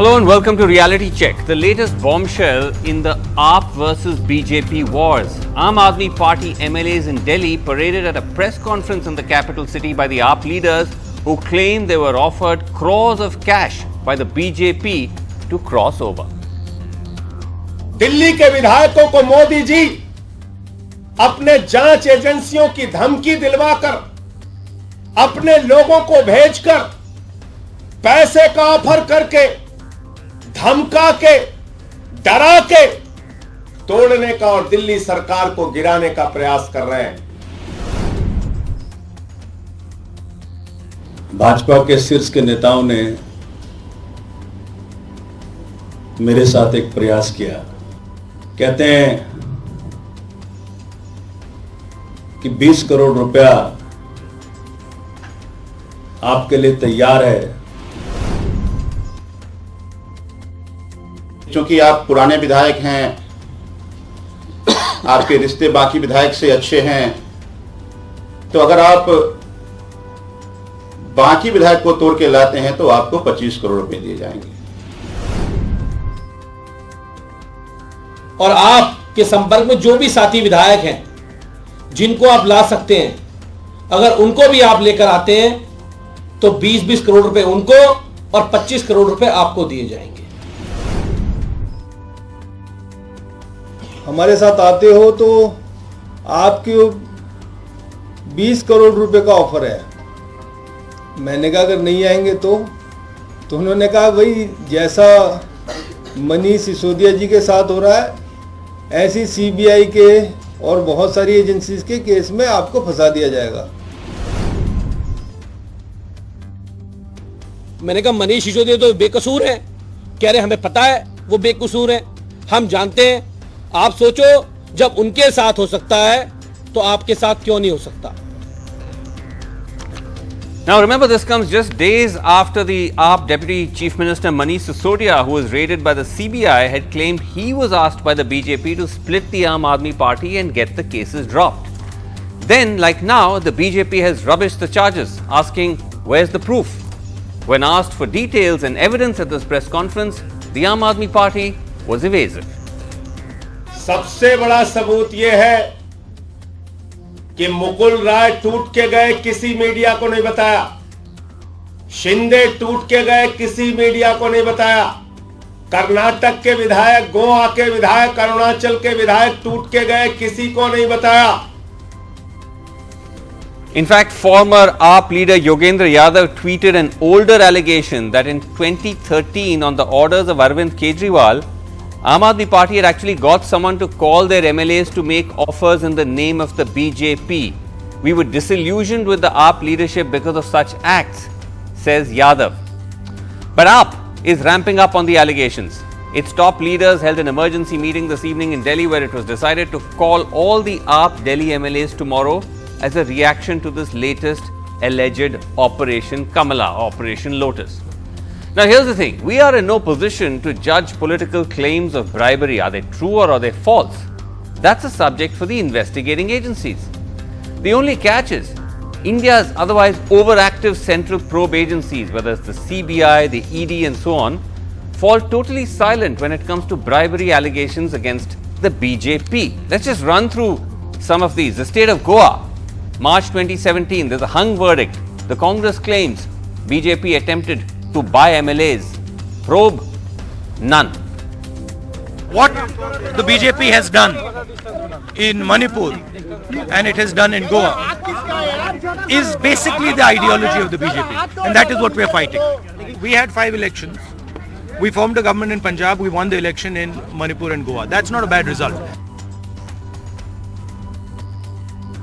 Hello and welcome to Reality Check, the latest bombshell in the AAP versus BJP wars. Aam Aadmi Party MLAs in Delhi paraded at a press conference in the capital city by the AAP leaders who claimed they were offered crores of cash by the BJP to cross over. Delhi के विधायकों को मोदी जी अपने जांच एजेंसियों की धमकी दिलवाकर, अपने लोगों को भेजकर, पैसे का ऑफर करके, धमका के, डरा के तोड़ने का और दिल्ली सरकार को गिराने का प्रयास कर रहे हैं। भाजपा के शीर्ष के नेताओं ने मेरे साथ एक प्रयास किया। कहते हैं कि 20 करोड़ रुपया आपके लिए तैयार है। क्योंकि आप पुराने विधायक हैं, आपके रिश्ते बाकी विधायक से अच्छे हैं, तो अगर आप बाकी विधायक को तोड़ के लाते हैं तो आपको 25 करोड़ रुपए दिए जाएंगे। और आपके संपर्क में जो भी साथी विधायक हैं जिनको आप ला सकते हैं, अगर उनको भी आप लेकर आते हैं तो 20-20 करोड़ रुपए उनको और 25 करोड़ रुपए आपको दिए जाएंगे। हमारे साथ आते हो तो आपके 20 करोड़ रुपए का ऑफर है। मैंने कहा अगर नहीं आएंगे तो उन्होंने कहा भाई जैसा मनीष सिसोदिया जी के साथ हो रहा है, ऐसी सीबीआई के और बहुत सारी एजेंसीज के केस में आपको फंसा दिया जाएगा। मैंने कहा मनीष सिसोदिया तो बेकसूर है। कह रहे हमें पता है वो बेकसूर है, हम जानते हैं। आप सोचो जब उनके साथ हो सकता है तो आपके साथ क्यों नहीं हो सकता। Now remember, this comes just days after the AAP Deputy Chief Minister Manish Sisodia, who was raided by the CBI, had claimed he was asked by the BJP to split the Aam Aadmi Party and get the cases dropped. Then, like now, the BJP has rubbished the charges, asking where's the proof? When asked for details and evidence at this press conference, the Aam Aadmi Party was evasive. सबसे बड़ा सबूत यह है कि मुकुल राय टूट के गए, किसी मीडिया को नहीं बताया। शिंदे टूट के गए, किसी मीडिया को नहीं बताया। कर्नाटक के विधायक, गोवा के विधायक, अरुणाचल के विधायक टूट के गए, किसी को नहीं बताया। In fact, former AAP leader Yogendra Yadav tweeted an older allegation that in 2013, on the orders of Arvind Kejriwal, Aam Aadmi Party had actually got someone to call their MLAs to make offers in the name of the BJP. We were disillusioned with the AAP leadership because of such acts, says Yadav. But AAP is ramping up on the allegations. Its top leaders held an emergency meeting this evening in Delhi where it was decided to call all the AAP Delhi MLAs tomorrow as a reaction to this latest alleged Operation Kamala, Operation Lotus. Now here's the thing, we are in no position to judge political claims of bribery. Are they true or are they false? That's a subject for the investigating agencies. The only catch is, India's otherwise overactive central probe agencies, whether it's the CBI, the ED and so on, fall totally silent when it comes to bribery allegations against the BJP. Let's just run through some of these. The state of Goa, March 2017, there's a hung verdict. The Congress claims BJP attempted to buy MLAs. Probe? None. What the BJP has done in Manipur and it has done in Goa is basically the ideology of the BJP, and that is what we are fighting. We had 5 elections. We formed a government in Punjab. We won the election in Manipur and Goa. That's not a bad result.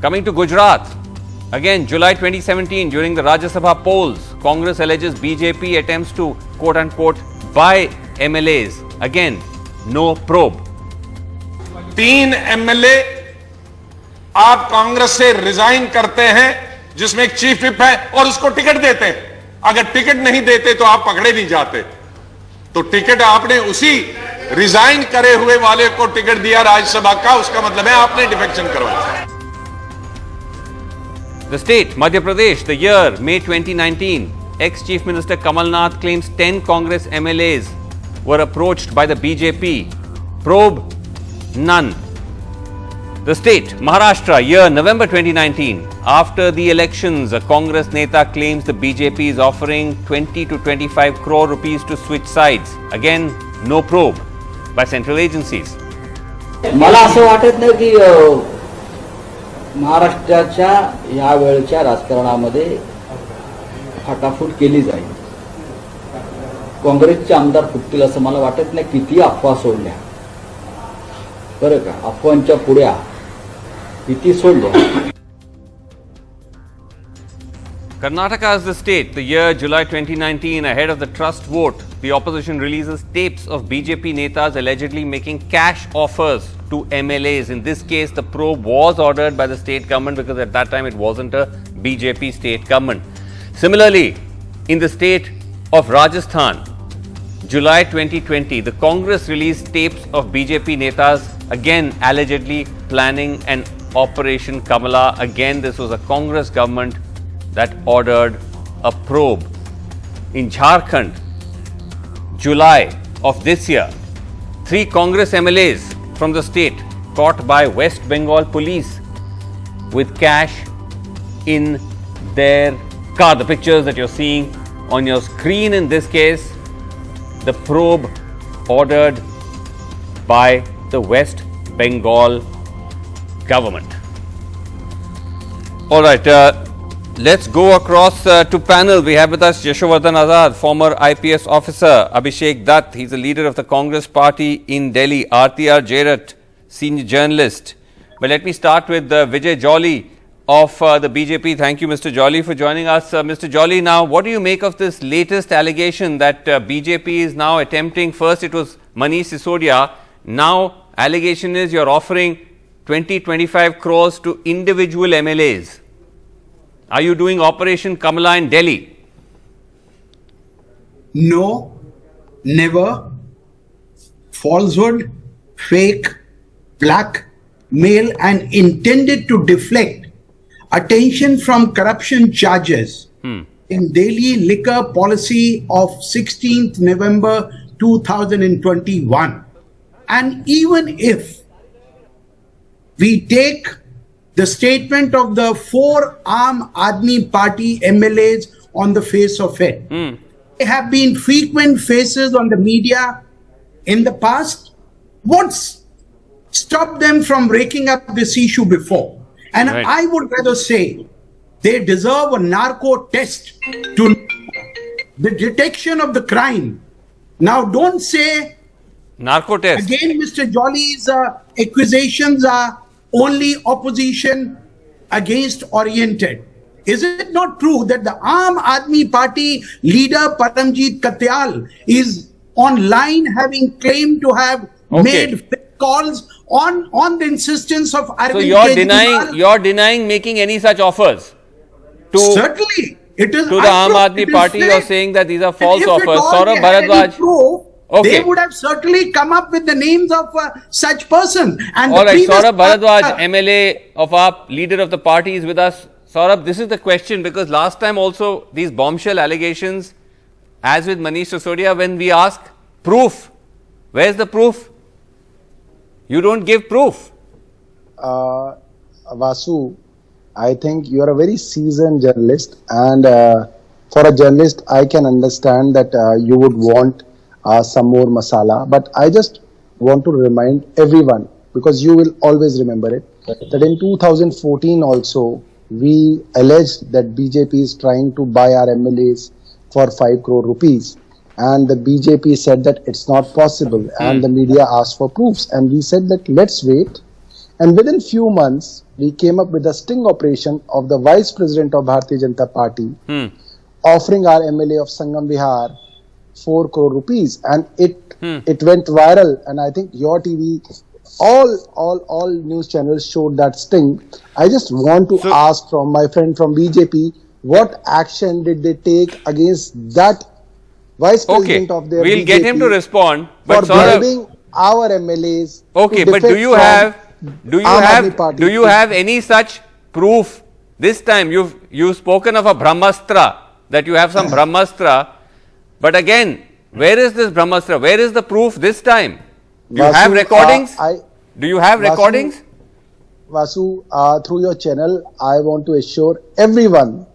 Coming to Gujarat, again, July 2017, during the Rajya Sabha polls, Congress alleges BJP attempts to quote-unquote buy MLAs. Again, no probe. 3 MLA आप कांग्रेस से resign करते हैं, जिसमें एक chief whip है, और उसको ticket देते हैं। अगर टिकट नहीं देते तो आप पकड़े नहीं जाते। तो टिकट आपने उसी रिजाइन करे हुए वाले को टिकट दिया राज्यसभा का, उसका मतलब है आपने डिफेक्शन करवाया। The state, Madhya Pradesh, the year, May 2019, ex-Chief Minister Kamal Nath claims 10 Congress MLAs were approached by the BJP. Probe? None. The state, Maharashtra, year November 2019. After the elections, a Congress neta claims the BJP is offering 20 to 25 crore rupees to switch sides. Again, no probe by central agencies. मला असं वाटत नाही की महाराष्ट्राच्या या वेळच्या राजकारणामध्ये फाटाफूट केली जाईल. काँग्रेसचे आमदार फुटतील असं मला वाटत नाही. किती अफवा सोडल्या बरं का, अफवांच्या पुढ्या किती सोडल्या. Karnataka is the state. The year July 2019, ahead of the trust vote, the opposition releases tapes of BJP netas allegedly making cash offers to MLAs. In this case, the probe was ordered by the state government because at that time it wasn't a BJP state government. Similarly, in the state of Rajasthan, July 2020, the Congress released tapes of BJP netas again allegedly planning an Operation Kamala. Again, this was a Congress government that ordered a probe. In Jharkhand, July of this year, 3 Congress MLAs from the state caught by West Bengal police with cash in their car. The pictures that you're seeing on your screen, in this case, the probe ordered by the West Bengal government. All right, let's go across to panel. We have with us Yashovardhan Azad, former IPS officer, Abhishek Dutt, he's the leader of the Congress party in Delhi, RTR Jairat, senior journalist. But let me start with Vijay Jolly of the BJP. Thank you, Mr. Jolly, for joining us. Mr. Jolly, now, what do you make of this latest allegation that BJP is now attempting? First, it was Manish Sisodia. Now, allegation is you're offering 20-25 crores to individual MLAs. Are you doing Operation Kamala in Delhi? No, never. Falsehood, fake, blackmail, and intended to deflect attention from corruption charges in Delhi liquor policy of 16th November 2021. And even if we take the statement of the 4 Aam Aadmi Party MLAs on the face of it, there have been frequent faces on the media in the past. What's stopped them from raking up this issue before? And right. I would rather say they deserve a narco test to the detection of the crime. Now, don't say Narco test. again, Mr. Jolly's accusations are only opposition against oriented. Is it not true that the Aam Aadmi Party leader Paramjit Katyal is online having claimed to have made fake calls on the insistence of Arvind So Kejriwal? you're denying making any such offers to Certainly. It is the Aam Aadmi Party. You're saying that these are false offers. Saurabh Bharadwaj. They would have certainly come up with the names of such persons. And all right, Saurabh Bharadwaj, MLA of AAP, leader of the party, is with us. Saurabh, this is the question, because last time also these bombshell allegations, as with Manish Sisodia, when we ask proof, where's the proof? You don't give proof. Vasu, I think you are a very seasoned journalist, and for a journalist, I can understand that you would want some more masala. But I just want to remind everyone, because you will always remember it, that in 2014 also, we alleged that BJP is trying to buy our MLAs for 5 crore rupees. And the BJP said that it's not possible. And the media asked for proofs. And we said that let's wait. And within few months, we came up with a sting operation of the Vice President of Bharatiya Janata Party, offering our MLA of Sangam Vihar 4 crore rupees. And it went viral. And I think your TV, all news channels showed that sting. I just want to ask from my friend from BJP, what action did they take against that Vice President of their we'll BJP get him to respond. But for bribing our MLAs? Okay, but do you have any such proof? This time you've spoken of a Brahmastra, that you have some Brahmastra, but again Where is this Brahmastra? Where is the proof this time? Do you Vasu, have recordings? Do you have Vasu, recordings? Vasu, through your channel, I want to assure everyone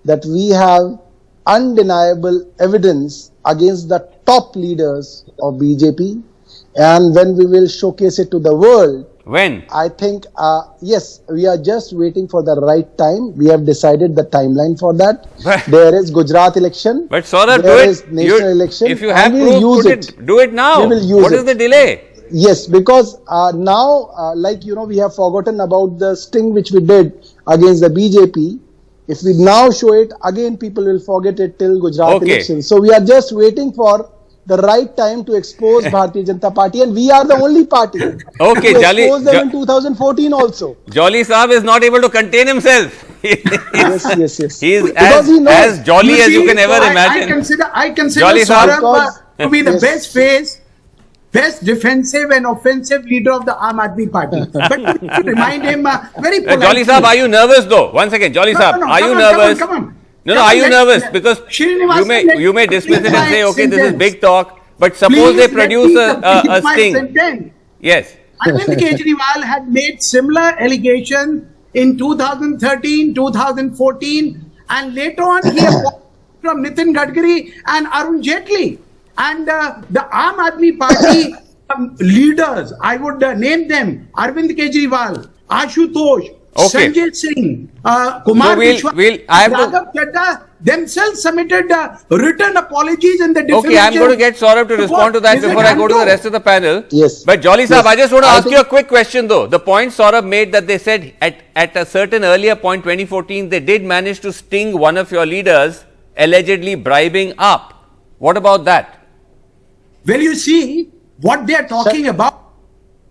that we have undeniable evidence against the top leaders of BJP, and when we will showcase it to the world, when? I think, yes, we are just waiting for the right time. We have decided the timeline for that. There is Gujarat election. But Saurabh, there do is it. national election. If you have we'll proof, use it. do it now. We will use What is the delay? Yes, because now, like, you know, we have forgotten about the sting which we did against the BJP. If we now show it, again people will forget it till Gujarat election. So we are just waiting for the right time to expose Bharatiya Janata Party, and we are the only party Okay, to Jolly, expose them in 2014 also. Jolly Saab is not able to contain himself. yes. He is Because as jolly as you can ever I imagine. I consider Jolly Saurabh to be the Yes. best face, best defensive and offensive leader of the Aam Aadmi Party. But to remind him very politely. Jolly Saab, are you nervous though? One second, Jolly Saab, are you nervous? Come on. No, are you nervous? Because you may dismiss it and say, okay, this is big talk, but suppose they produce a sting. Yes. Arvind Kejriwal had made similar allegations in 2013, 2014, and later on he apologized from Nitin Gadkari and Arun Jaitley. And the Aam Aadmi Party leaders, I would name them: Arvind Kejriwal, Ashutosh, Sanjay Singh, Kumar Vishwa, Raghav Chadha themselves submitted written apologies in the defamation. Okay, I'm going to get Saurabh to respond to that before I go to the rest of the panel. Yes. But Jolly Saab, I just want to ask you a quick question though. The point Saurabh made that they said at a certain earlier point, 2014, they did manage to sting one of your leaders, allegedly bribing up. What about that? Well, you see what they are talking about.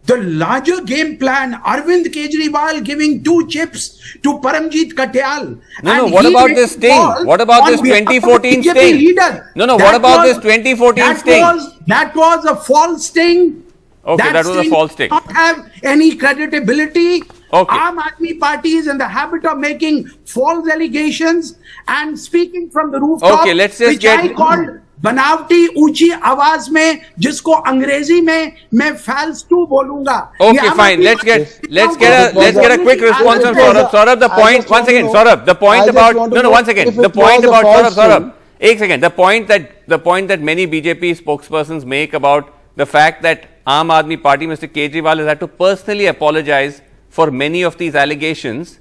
The larger game plan, Arvind Kejriwal giving 2 chips to Paramjit Katyal. No, what about this sting? What about this 2014 sting? No, what about this 2014 sting? That was a false sting. Okay, that was a false sting. Not have any credibility. Okay. Aam Aadmi Party is in the habit of making false allegations and speaking from the rooftop. Okay, let's just which I called बनावटी ऊंची आवाज में जिसको अंग्रेजी में मैं false too बोलूंगा. Okay, fine. Let's get a quick response from Saurabh. Saurabh, the point. One second, Saurabh. The point about one second. The point about Saurabh. एक second. The point that many BJP spokespersons make about the fact that Aam Aadmi Party, Mr. Kejriwal, has had to personally apologize for many of these allegations.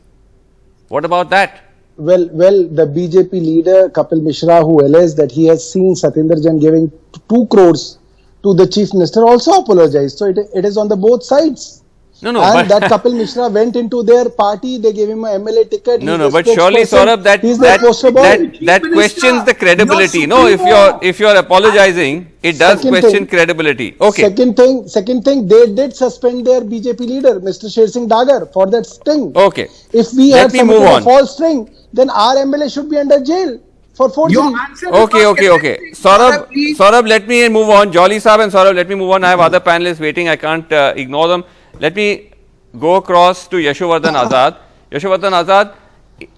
What about that? Well, the BJP leader Kapil Mishra, who alleged that he has seen Satyendra Jain giving 2 crores to the chief minister, also apologized. So it is on the both sides. And that Kapil Mishra went into their party, they gave him an MLA ticket. But surely, Saurabh, that questions the credibility. No, if you're apologizing, it does question credibility. Okay. Second thing, they did suspend their BJP leader, Mr. Sher Singh Dagar, for that sting. Okay. If we had submitted a false sting, then our MLA should be under jail for forgery. Okay. Saurabh, let me move on. Jolly Saab and Saurabh, let me move on. I have other panelists waiting. I can't ignore them. Let me go across to Yashovardhan Azad. Yashovardhan Azad,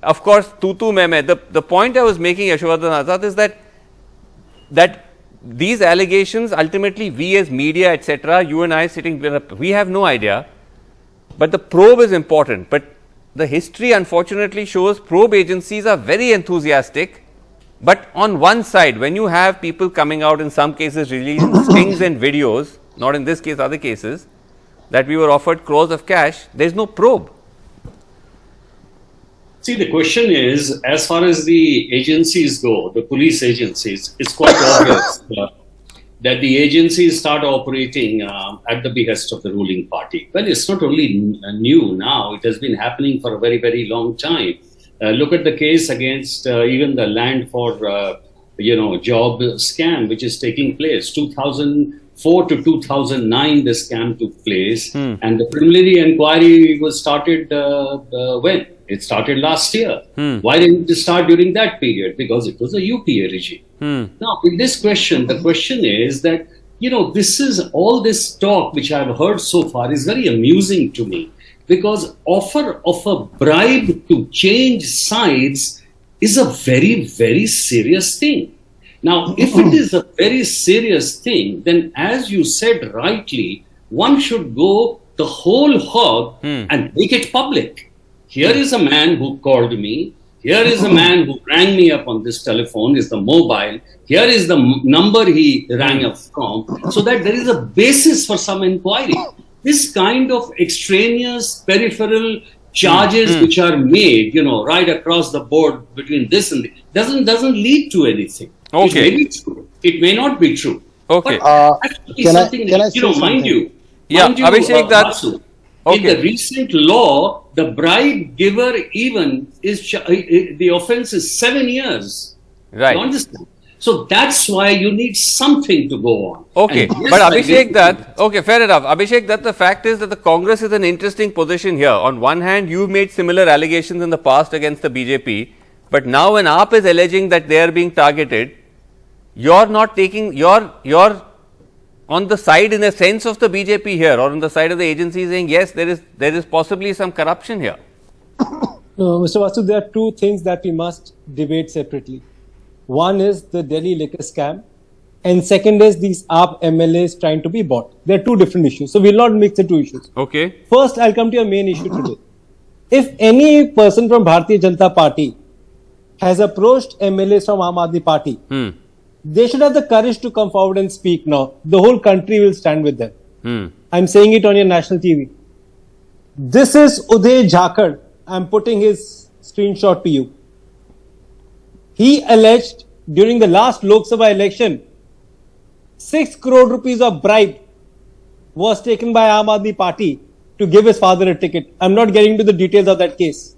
of course, tutu meme. The point I was making, Yashovardhan Azad, is that these allegations, ultimately, we as media, etc., you and I sitting, we have no idea. But the probe is important. But the history, unfortunately, shows probe agencies are very enthusiastic. But on one side, when you have people coming out, in some cases, releasing stings and videos, not in this case, other cases, that we were offered crores of cash, there is no probe. See, the question is, as far as the agencies go, the police agencies, it's quite obvious that the agencies start operating at the behest of the ruling party. Well, it's not only new now, it has been happening for a very, very long time. Look at the case against even the land for, job scam, which is taking place. 2004 to 2009, the scam took place. And the preliminary inquiry was started when? It started last year. Why didn't it start during that period? Because it was a UPA regime. Now, in this question, the question is that, this is all this talk which I've heard so far is very amusing to me. Because offer of a bribe to change sides is a very, very serious thing. Now, if it is a very serious thing, then as you said rightly, one should go the whole hog and make it public. Here is a man who called me. Here is a man who rang me up on this telephone, is the mobile. Here is the number he rang up from, so that there is a basis for some inquiry. This kind of extraneous peripheral charges which are made, right across the board between this and this, doesn't lead to anything. Okay. It may be true. It may not be true. Okay. Can I say mind something? you, Abhishek, Vasu, in the recent law, the bribe giver even is the offense is 7 years. Right. You understand? So that's why you need something to go on. Okay, And yes, but I Abhishek okay, fair enough. Abhishek the fact is that the Congress is in an interesting position here. On one hand, you've made similar allegations in the past against the BJP, but now when AAP is alleging that they are being targeted, you're not taking, you're on the side in a sense of the BJP here, or on the side of the agency saying, yes, there is possibly some corruption here. No, Mr. Vasu, there are two things that we must debate separately. One is the Delhi liquor scam, and second is these AAP MLAs trying to be bought. They are two different issues, so we'll not mix the two issues. Okay. First, I'll come to your main issue today. If any person from Bharatiya Janata Party has approached MLAs from Aam Aadmi Party, they should have the courage to come forward and speak now. The whole country will stand with them. I'm saying it on your national TV. This is Uday Jhakar. I'm putting his screenshot to you. He alleged during the last Lok Sabha election, 6 crore rupees of bribe was taken by Aam Aadmi Party to give his father a ticket. I'm not getting into the details of that case.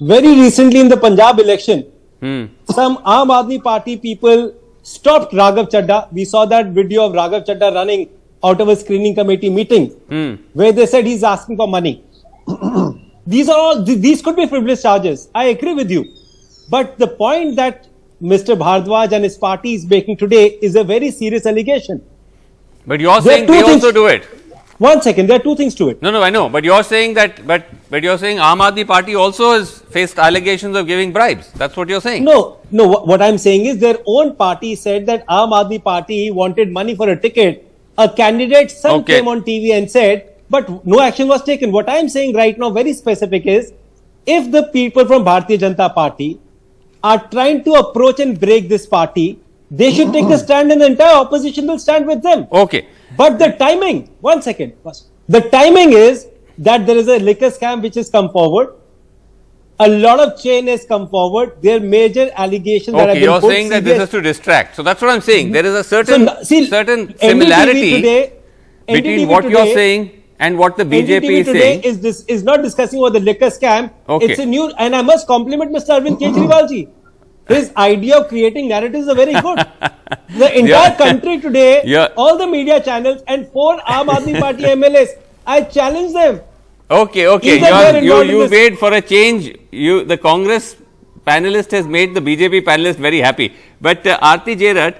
Very recently in the Punjab election, some Aam Aadmi Party people stopped Raghav Chadha. We saw that video of Raghav Chadha running out of a screening committee meeting where they said he's asking for money. These could be frivolous charges. I agree with you. But the point that Mr. Bhardwaj and his party is making today is a very serious allegation. But you're saying they also do it. One second, there are two things to it. No, I know. But you're saying that, but you're saying Aam Aadmi Party also has faced allegations of giving bribes. That's what you're saying. No. What I'm saying is their own party said that Aam Aadmi Party wanted money for a ticket. A candidate's son came on TV and said, but no action was taken. What I'm saying right now, very specific, is if the people from Bharatiya Janata Party are trying to approach and break this party, they should take a stand and the entire opposition will stand with them. Okay. But the timing, one second, the timing is that there is a liquor scam which has come forward. A lot of chain has come forward. There are major allegations that have been put. Okay, you're saying that this is to distract. So that's what I'm saying. There is a certain similarity between what you're saying and what the BJP is saying. Is not discussing about the liquor scam. Okay. It's a new, and I must compliment Mr. Arvind Kejriwal ji. His idea of creating narratives are very good. The entire country today, all the media channels and 4 Aam Aadmi Party MLAs, I challenge them. Okay. You made for a change. The Congress panelist has made the BJP panelist very happy. But Aarti Jerat,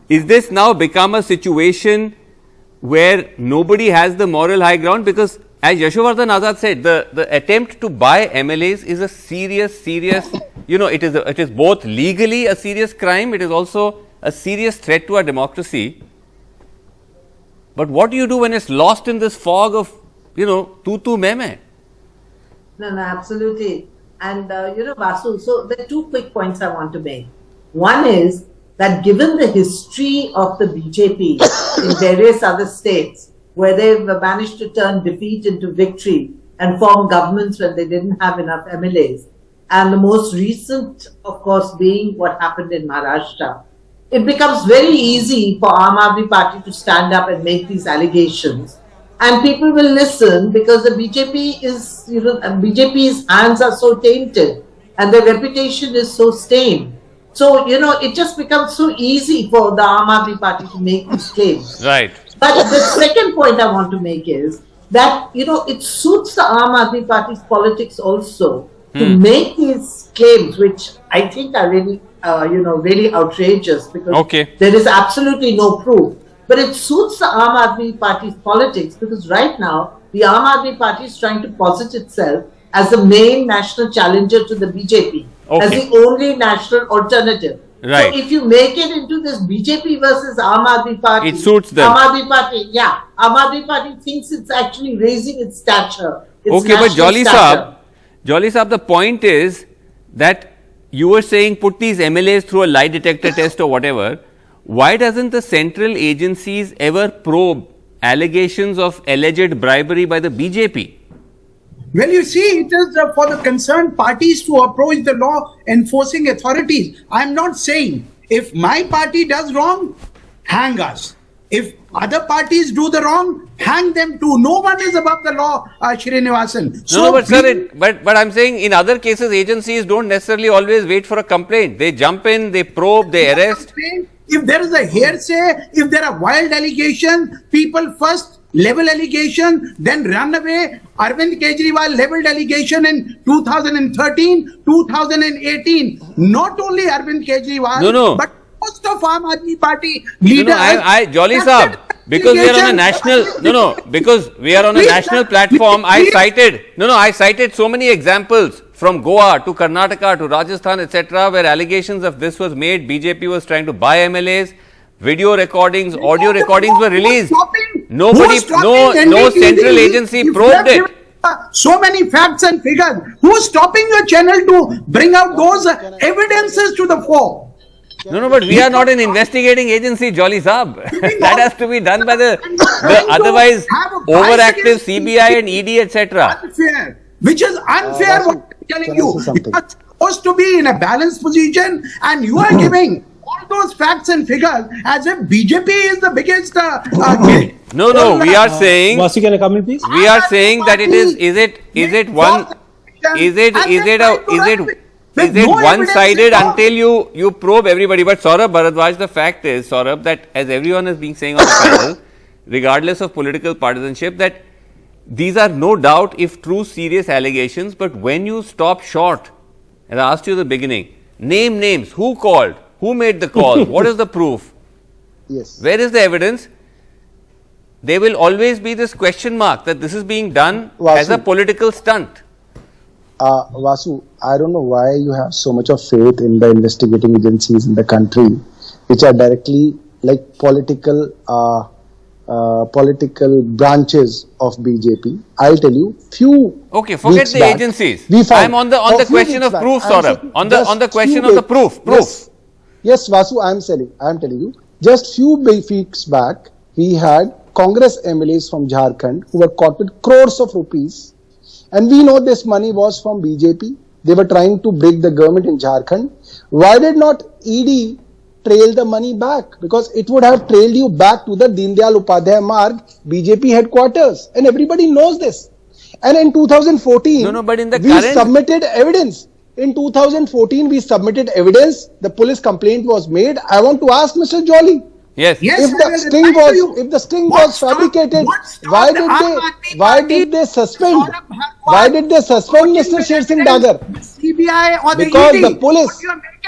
is this now become a situation where nobody has the moral high ground? Because as Yashovardhan Azad said, the attempt to buy MLAs is a serious, it is both legally a serious crime, it is also a serious threat to our democracy. But what do you do when it's lost in this fog of, tu meme? No, absolutely. And, Vasu, so there are 2 quick points I want to make. One is that given the history of the BJP in various other states, where they've managed to turn defeat into victory and form governments when they didn't have enough MLAs, and the most recent, of course, being what happened in Maharashtra, it becomes very easy for Aam Aadmi Party to stand up and make these allegations. And people will listen because the BJP is, BJP's hands are so tainted and their reputation is so stained. So, it just becomes so easy for the Aam Aadmi Party to make these claims. Right. But the second point I want to make is that, it suits the Aam Aadmi Party's politics also to make these claims, which I think are really, really outrageous because there is absolutely no proof. But it suits the Aam Aadmi Party's politics because right now, the Aam Aadmi Party is trying to posit itself as the main national challenger to the BJP, as the only national alternative. Right. So if you make it into this BJP versus Aam Aadmi Party, it suits them. Aam Aadmi Party, Aam Aadmi Party thinks it's actually raising its stature. Its Okay, but national stature. Jolly Saab, the point is that you were saying put these MLAs through a lie detector test or whatever. Why doesn't the central agencies ever probe allegations of alleged bribery by the BJP? Well, you see, it is for the concerned parties to approach the law enforcing authorities. I'm not saying if my party does wrong, hang us. If other parties do the wrong, hang them too. No one is above the law, Srinivasan. No, but sir, but I'm saying in other cases, agencies don't necessarily always wait for a complaint. They jump in, they probe, they arrest. If there is a hearsay, if there are wild allegations, people first level allegation, then run away. Arvind Kejriwal leveled allegation in 2013, 2018. Not only Arvind Kejriwal, but most of Aam Aadmi Party leaders. Jolly Saab, because we are on a national, because we are on a national platform, I cited so many examples from Goa to Karnataka to Rajasthan, etc., where allegations of this was made. BJP was trying to buy MLAs, video recordings, audio recordings were released. Nobody, no central agency probed it. So many facts and figures. Who's stopping your channel to bring out those evidences to the fore? No, but we are not an investigating agency, Jolly Saab. That has to be done by the otherwise overactive CBI and ED, etc. Unfair, which is unfair. What I'm telling you, you are supposed to be in a balanced position, and you are giving all those facts and figures as if BJP is the biggest. No, we are saying. Vasu, can I come in, please? We are saying that it is. Is it one-sided until you probe everybody? But Saurabh Bharadwaj, the fact is, Saurabh, that as everyone has been saying on the panel, regardless of political partisanship, that these are no doubt, if true, serious allegations. But when you stop short, as I asked you at the beginning, name names, who called, who made the call, what is the proof? Yes. Where is the evidence? There will always be this question mark that this is being done as a political stunt. Vasu, I don't know why you have so much of faith in the investigating agencies in the country, which are directly like political branches of BJP. I'll tell you, few. Okay, forget the back, agencies. I'm on the question of proof, Saurabh. On the question of the proof. Yes, Vasu, I'm telling you. Just few weeks back, we had Congress MLAs from Jharkhand who were caught with crores of rupees. And we know this money was from BJP. They were trying to break the government in Jharkhand. Why did not ED trail the money back? Because it would have trailed you back to the Deen Dayal Upadhyay Marg BJP headquarters. And everybody knows this. And in 2014, we submitted evidence. In 2014, we submitted evidence. The police complaint was made. I want to ask Mr. Jolly. Yes. If the sting was fabricated, why did they suspend? Why did they suspend Mr. Sher Singh Dagar? CBI or the because ED, the police,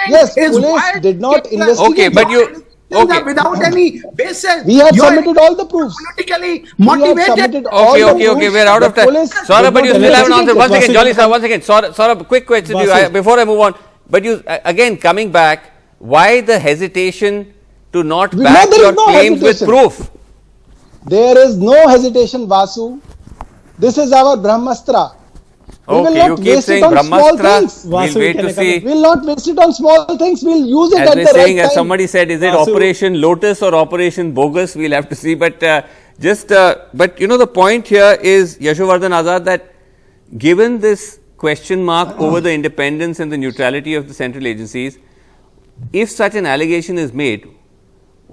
police did not investigate. Okay, but you. Okay. Without any basis. We have submitted all the proofs. Politically motivated. Okay, we're out of time. Saurabh, but you still haven't answered. Once again, Jolly sir, once again. Saurabh, quick question to you before I move on. But you, again, coming back, why the hesitation to not back your claims with proof? There is no hesitation, Vasu. This is our Brahmastra. Okay, you keep saying Brahmastra. We'll wait to see. We'll not waste it on small things. We'll use it at the right time. As somebody said, is it Operation Lotus or Operation Bogus? We'll have to see. But but you know, the point here is, Yashovardhan Azad, that given this question mark over the independence and the neutrality of the central agencies, if such an allegation is made,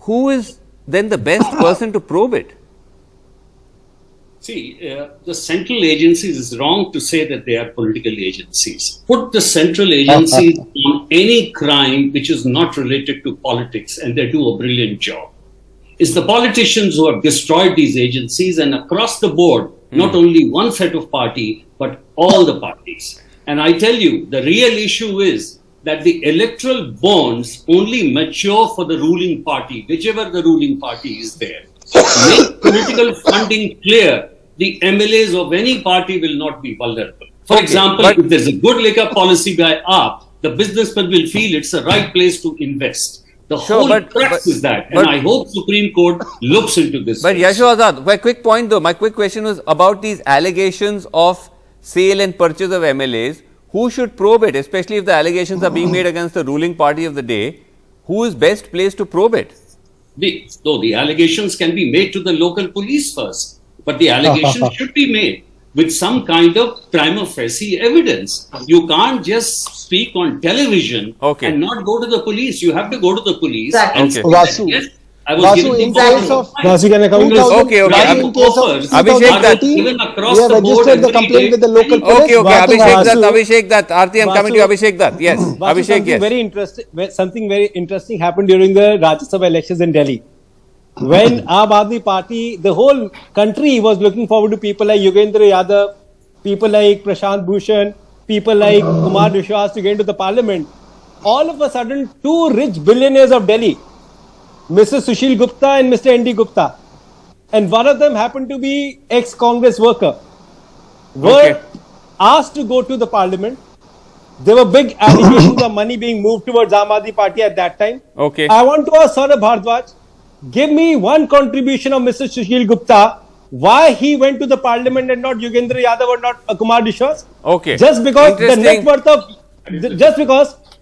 who is then the best person to probe it? See, the central agencies, is wrong to say that they are political agencies. Put the central agencies on any crime which is not related to politics, and they do a brilliant job. It's the politicians who have destroyed these agencies, and across the board, not only one set of party, but all the parties. And I tell you, the real issue is that the electoral bonds only mature for the ruling party, whichever the ruling party is there. Make political funding clear, the MLAs of any party will not be vulnerable. For example, if there's a good liquor policy by AAP, the businessman will feel it's the right place to invest. The Sure, whole but- crux is that. but- And I hope Supreme Court looks into this. But case. Yashu Azad, my quick point though, my quick question was about these allegations of sale and purchase of MLAs. Who should probe it, especially if the allegations are being made against the ruling party of the day? Who is best placed to probe it? The allegations can be made to the local police first, but the allegations should be made with some kind of prima facie evidence. You can't just speak on television and not go to the police. You have to go to the police and say, Vasu, yes, I was Vasu, given in the case offer. of Vasu, can I come in? Okay, okay. in case of Abhishek, that- 2018, Even across we have the board registered the every complaint day. with the local police. Okay, okay. Vasu, Abhishek Dutt, Vasu. Abhishek Dutt. Aarti, I'm coming to Abhishek Dutt. Yes, Vasu, Abhishek, something yes. very interesting. Something very interesting happened during the Rajya Sabha elections in Delhi. When Aam Aadmi Party, the whole country was looking forward to people like Yogendra Yadav, people like Prashant Bhushan, people like Kumar Vishwas to get into the parliament. All of a sudden, two rich billionaires of Delhi, Mr. Sushil Gupta and Mr. ND Gupta, and one of them happened to be ex-Congress worker, were asked to go to the parliament. There were big allegations of money being moved towards Aam Aadmi Party at that time. Okay. I want to ask Saurabh Bhardwaj, give me one contribution of Mr. Sushil Gupta, why he went to the parliament and not Yogendra Yadav or not Kumar Vishwas? Okay. Just because the Interesting.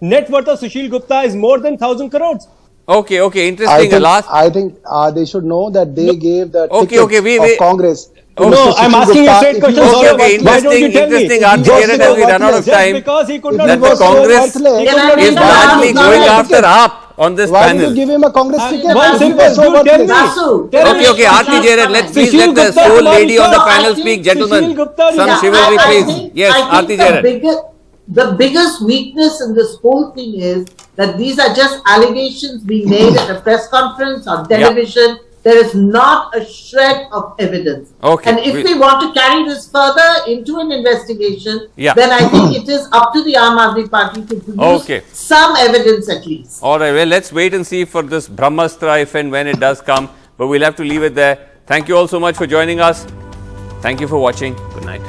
net worth of Sushil Gupta is more than 1,000 crores. Okay, okay. Interesting. I think they should know that they gave the Okay, tickets okay, of Congress. to No, Mr. I'm Sushil asking you Gupta. straight If question. he was Okay, Saurabh, okay. why don't you Interesting, tell me? interesting. He Aarti was Jared, as we run out of just time, because he could not that the vote for Congress worthless. He could not is vote for largely worthless. going after AAP on this Why did panel. you give him a Congress ticket? One If he simple, was so you tell me. worthless? Vasu, Tell Okay, me. okay. Aarti Jared, let's please Sushil let the Gupta, sole Kumar lady on the Vishwas. panel I think speak. Gentlemen, Sushil Gupta, some yeah, chivalry, I please. think- Yes, I Aarti think Jared. the biggest weakness in this whole thing is that these are just allegations being made at a press conference on television. There is not a shred of evidence. Okay. And if we want to carry this further into an investigation, Yeah. then I think it is up to the Aam Aadmi Party to produce some evidence at least. All right, well, let's wait and see for this Brahmastra if and when it does come. But we'll have to leave it there. Thank you all so much for joining us. Thank you for watching. Good night.